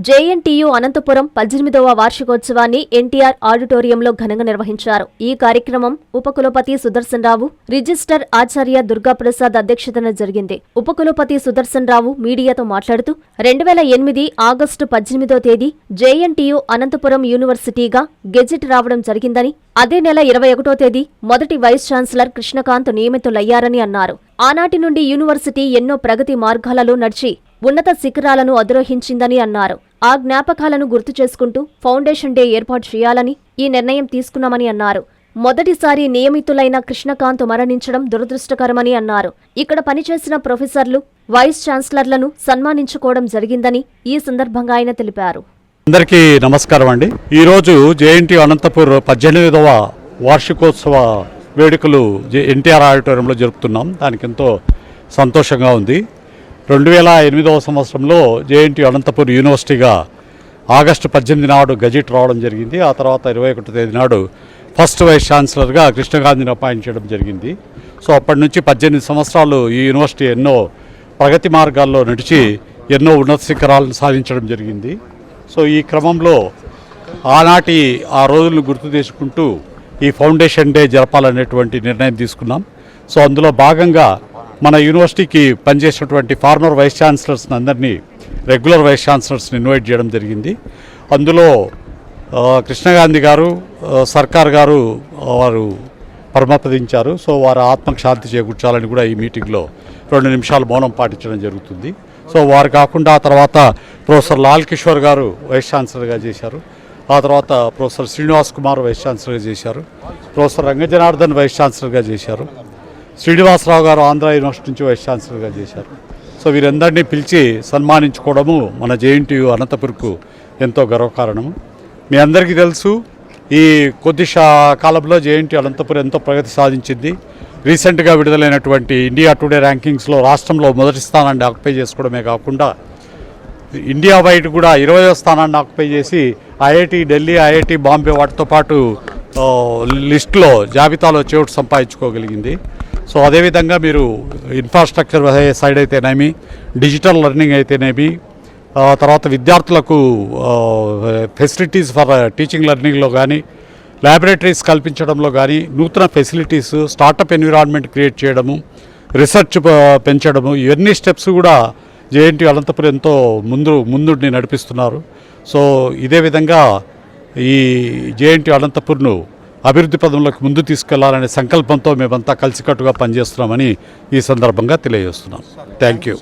JNTU Anantapuram 18వ వార్షికోత్సవాన్ని NTR ఆడిటోరియంలో ఘనంగా నిర్వహించారు. ఈ కార్యక్రమం ఉపకులపతి సుదర్శన్ రావు, రిజిస్టర్ ఆచార్య దుర్గాప్రసాద్ అధ్యక్షతన జరిగింది. ఉపకులపతి సుదర్శన్ రావు మీడియాతో మాట్లాడుతూ 2008 ఆగస్టు 18వ తేదీ జేఎన్టీయూ అనంతపురం యూనివర్సిటీగా గెజిట్ రావడం జరిగిందని, అదే నెల 21వ తేదీ మొదటి వైస్ ఛాన్సలర్ కృష్ణకాంత్ నియమితులయ్యారని అన్నారు. ఆనాటి నుండి యూనివర్సిటీ ఎన్నో ప్రగతి మార్గాలలో నడిచి ఉన్నత శిఖరాలను అధిరోహించిందని అన్నారు. ఆ జ్ఞాపకాలను గుర్తు చేసుకుంటూ ఫౌండేషన్ డే ఏర్పాటు చేయాలని ఈ నిర్ణయం తీసుకున్నామని అన్నారు. మొదటిసారి నియమితులైన కృష్ణకాంత్ మరణించడం దురదృష్టకరమని అన్నారు. ఇక్కడ పనిచేసిన ప్రొఫెసర్లు, వైస్ ఛాన్సలర్లను సన్మానించుకోవడం జరిగిందని ఈ సందర్భంగా ఆయన తెలిపారు. అందరికీ నమస్కారం అండి. ఈరోజు జేఎన్టీయూ అనంతపూర్ 18వ వార్షికోత్సవ వేడుకలు ఎన్టీఆర్ ఆడిటోరియంలో జరుపుతున్నాం. దానికి ఎంతో సంతోషంగా ఉంది. 2008వ సంవత్సరంలో జేఎన్టీయూ అనంతపూర్ యూనివర్సిటీగా ఆగస్టు 18 నాడు గెజిట్ రావడం జరిగింది. ఆ తర్వాత 21వ తేదీ నాడు ఫస్ట్ వైస్ ఛాన్సలర్గా కృష్ణకాంత్ని అపాయింట్ చేయడం జరిగింది. సో అప్పటి నుంచి 18 సంవత్సరాలు ఈ యూనివర్సిటీ ఎన్నో ప్రగతి మార్గాల్లో నడిచి ఎన్నో ఉన్నత శిఖరాలను సాధించడం జరిగింది. సో ఈ క్రమంలో ఆనాటి ఆ రోజులను గుర్తు చేసుకుంటూ ఈ ఫౌండేషన్ డే జరపాలనేటువంటి నిర్ణయం తీసుకున్నాం. సో అందులో భాగంగా మన యూనివర్సిటీకి పనిచేసినటువంటి ఫార్మర్ వైస్ ఛాన్సలర్స్ని అందరినీ రెగ్యులర్ వైస్ ఛాన్సలర్స్ని ఇన్వైట్ చేయడం జరిగింది. అందులో కృష్ణకాంత్ గారు, సర్కార్ గారు వారు పరమపదించారు. సో వారి ఆత్మకు శాంతి చేకూర్చాలని కూడా ఈ మీటింగ్లో 2 నిమిషాలు మౌనం పాటించడం జరుగుతుంది. సో వారు కాకుండా ఆ తర్వాత ప్రొఫెసర్ లాల్ కిషోర్ గారు వైస్ ఛాన్సలర్గా చేశారు. ఆ తర్వాత ప్రొఫెసర్ శ్రీనివాస్ కుమార్ వైస్ ఛాన్సలర్గా చేశారు. ప్రొఫెసర్ రంగజనార్దన్ వైస్ ఛాన్సలర్గా చేశారు. శ్రీనివాసరావు గారు ఆంధ్ర యూనివర్సిటీ నుంచి వైస్ ఛాన్సలర్గా చేశారు. సో వీరందరినీ పిలిచి సన్మానించుకోవడము మన జేఎన్టీయూ అనంతపూర్కు ఎంతో గర్వకారణము. మీ అందరికీ తెలుసు, ఈ కొద్ది కాలంలో జేఎన్టీయూ అనంతపూర్ ఎంతో ప్రగతి సాధించింది. రీసెంట్గా విడుదలైనటువంటి ఇండియా టుడే ర్యాంకింగ్స్లో రాష్ట్రంలో మొదటి స్థానాన్ని ఆక్యుపై చేసుకోవడమే కాకుండా ఇండియా వైడ్ కూడా 20వ స్థానాన్ని ఆక్యుపై చేసి ఐఐటి ఢిల్లీ, ఐఐటి బాంబే వాటితో పాటు లిస్టులో జాబితాలో చోటు సంపాదించుకోగలిగింది. సో అదేవిధంగా మీరు ఇన్ఫ్రాస్ట్రక్చర్ సైడ్ అయితేనేమి, డిజిటల్ లెర్నింగ్ అయితేనేమి, తర్వాత విద్యార్థులకు ఫెసిలిటీస్ ఫర్ టీచింగ్ లెర్నింగ్లో కానీ, ల్యాబొరేటరీస్ కల్పించడంలో కానీ, నూతన ఫెసిలిటీస్, స్టార్టప్ ఎన్విరాన్మెంట్ క్రియేట్ చేయడము, రీసెర్చ్ పెంచడము, ఇవన్నీ స్టెప్స్ కూడా జేఎన్టీయూ అనంతపురం ఎంతో ముందుండి నడిపిస్తున్నారు. సో ఇదే విధంగా ఈ జేఎన్టీయూ అనంతపుర్ను అభివృద్ధి పదంలోకి ముందు తీసుకెళ్లాలనే సంకల్పంతో మేమంతా కలిసికట్టుగా పనిచేస్తున్నామని ఈ సందర్భంగా తెలియజేస్తున్నాం. Thank you.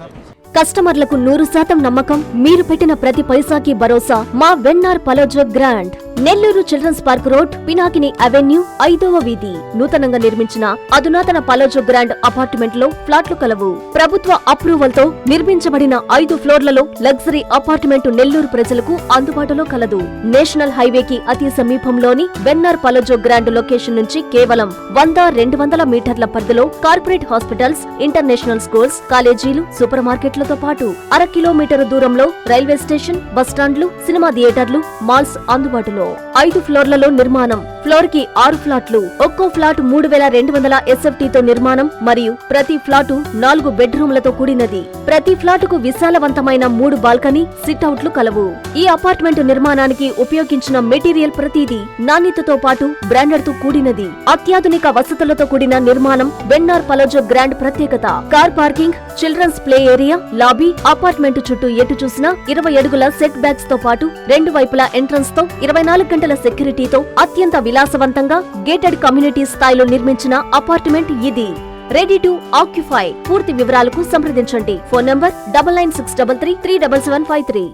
కస్టమర్లకు 100% నమ్మకం, మీరు పెట్టిన ప్రతి పైసాకి భరోసా. మా VNR పలోజో grand, Nellore children's park road, Pinakini avenue, 5వ వీధి. నూతనంగా నిర్మించిన అధునాతన పలోజో గ్రాండ్ అపార్ట్మెంట్ లో ఫ్లాట్లు కలవు. ప్రభుత్వ అప్రూవల్ తో నిర్మించబడిన 5 ఫ్లోర్లలో లగ్జరీ అపార్ట్మెంట్ నెల్లూరు ప్రజలకు అందుబాటులో కలదు. నేషనల్ హైవేకి అతి సమీపంలోని వెన్నార్ పలోజో గ్రాండ్ లొకేషన్ నుంచి కేవలం 100-200 మీటర్ల పరిధిలో కార్పొరేట్ హాస్పిటల్స్, ఇంటర్నేషనల్ స్కూల్స్, కాలేజీలు, సూపర్ మార్కెట్లతో పాటు 1/2 కిలోమీటర్ దూరంలో రైల్వే స్టేషన్, బస్టాండ్లు, సినిమా థియేటర్లు, మాల్స్ అందుబాటులో. 5 ఫ్లోర్లలో నిర్మాణం. ఫ్లోర్ కి 6 ఫ్లాట్లు. ఒక్కో ఫ్లాట్ 3200 SFT-తో నిర్మాణం మరియు ప్రతి ఫ్లాటు 4 బెడ్రూమ్లతో కూడినది. ప్రతి ఫ్లాటుకు విశాలవంతమైన 3 బాల్కనీ, సిట్అవుట్లు కలవు. ఈ అపార్ట్మెంట్ నిర్మాణానికి ఉపయోగించిన మెటీరియల్ ప్రతిదీ నాణ్యతతో పాటు బ్రాండెడ్ తో కూడినది. అత్యాధునిక వసతులతో కూడిన నిర్మాణం వెన్నార్ పలోజో గ్రాండ్ ప్రత్యేకత. Car parking, children's play area, lobby, apartment చుట్టూ ఎటు చూసినా 20 అడుగుల సెట్ బ్యాక్స్ తో పాటు 2 వైపులా ఎంట్రన్స్ తో 24 గంటల సెక్యూరిటీతో అత్యంత విలాసవంతంగా గేటెడ్ కమ్యూనిటీ స్థాయిలో నిర్మించిన అపార్ట్మెంట్ ఇది. Ready to occupy. పూర్తి వివరాలకు సంప్రదించండి. Phone number 9963337753.